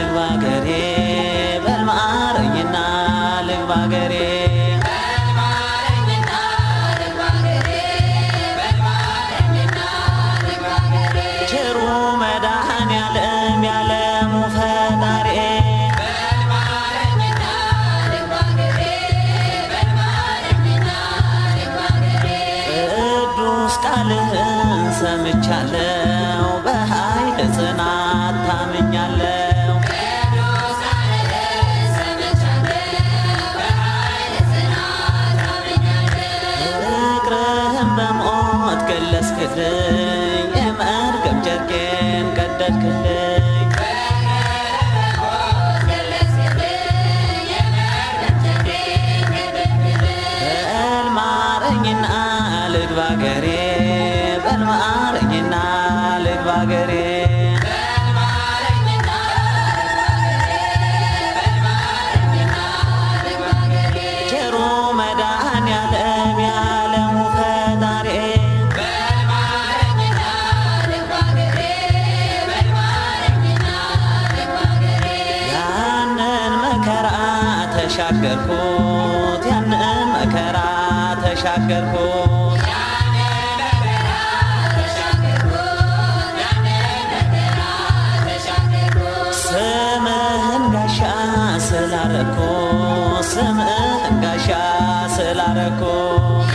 ባገሬ በልማረኝና ልግባ ገሬ ቸሩ መድኃኔዓለም ያለሙ ፈጣሪ ቅዱስ ቃልህን ሰምቻለሁ በኃይል ጽናት ታምኛለሁ ፍቅርህን በሞት ገለጽክልኝ የመርገም ጨርቄን ቀደድክልኝ በልማረኝና ልግባ ገሬ በልማረኝና ልግባ ገሬ ቸሩ መድኃኔዓለም ያለሙ ፈጣሪ ያንን መከራ ተሻገርኩት ያንን መከራ ተሻገርኩት ስምህን ጋሻ ስላረኩት ስምህን ጋሻ ስላረኩት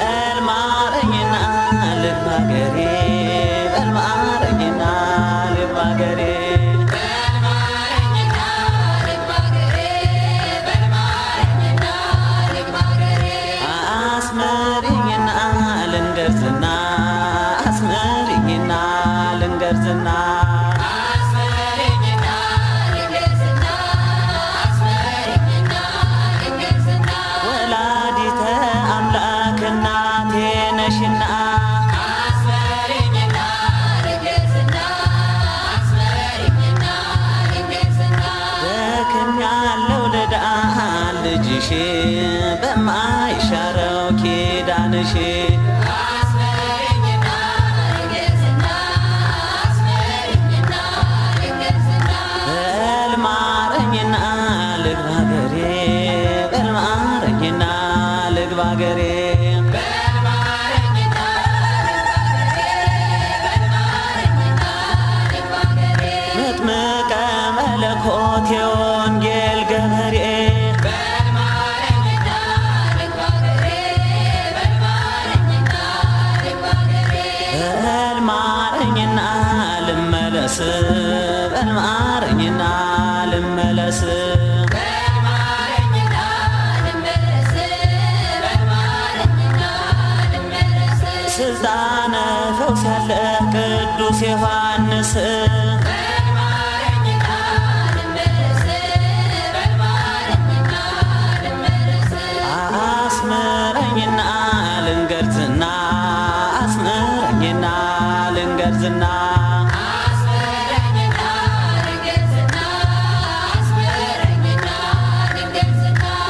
በልማረኝና ልግባ ገሬ በልማረኝና ልግባ ገሬ አስመሪኝና ልንገርዝና አስመሪኝና ልንገርዝና ወላዲተ አምላክ እናቴ ነሽና ደክሜያለሁ ልዳን ልጅሽ በማይሻረው ኪዳንሽ በልማረኝና ልግባ ገሬ በልማረኝና ልግባ ገሬ መጥምቀ መለኮት የወንጌል ገበሬ በልማረኝና ልመለስ በልማረኝና ልመለስ ስልጣነ ፈውስ ያለ ቅዱስ ዮሐንስ አስመረኝና ልንገርዝና አስመረኝና ልንገርዝና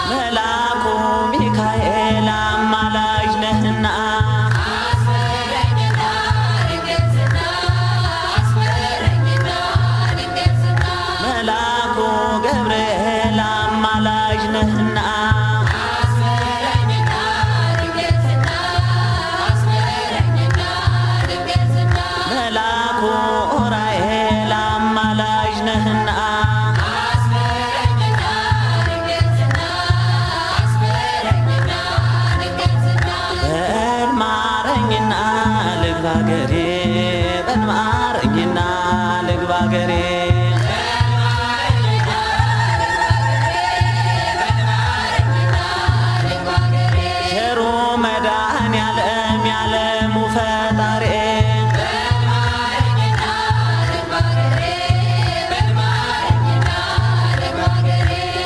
መልአኩ ሚካኤል አማላጅ ነህና መልአኩ ገብርኤል አማላጅ ነህና መልአኩ ኡራኤል አማላጅ ነህና በልማረኝና ልግባ ገሬ በልማረኝና ልግባ ገሬ ቸሩ መድኃኔዓለም ያለሙ ፈጣሪ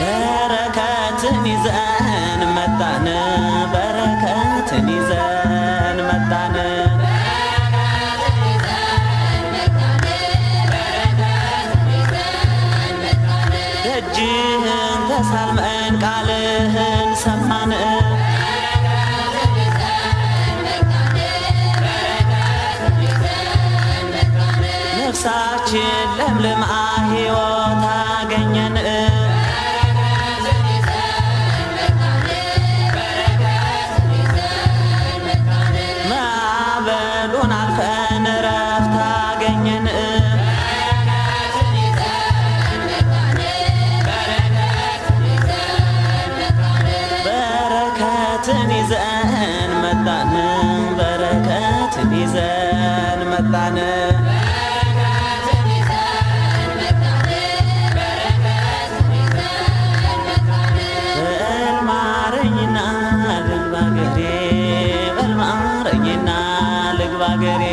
በረከትን ይዘን መጣን በረከትን ይዘን መጣን አገራችን ለምልማ ሕይወት አገኘን። ማዕበሉን አልፈን ረፍት አገኘን። በረከትን ይዘን መጣን። በረከትን ይዘን መጣን። በልማረኝና ልግባ ገሬ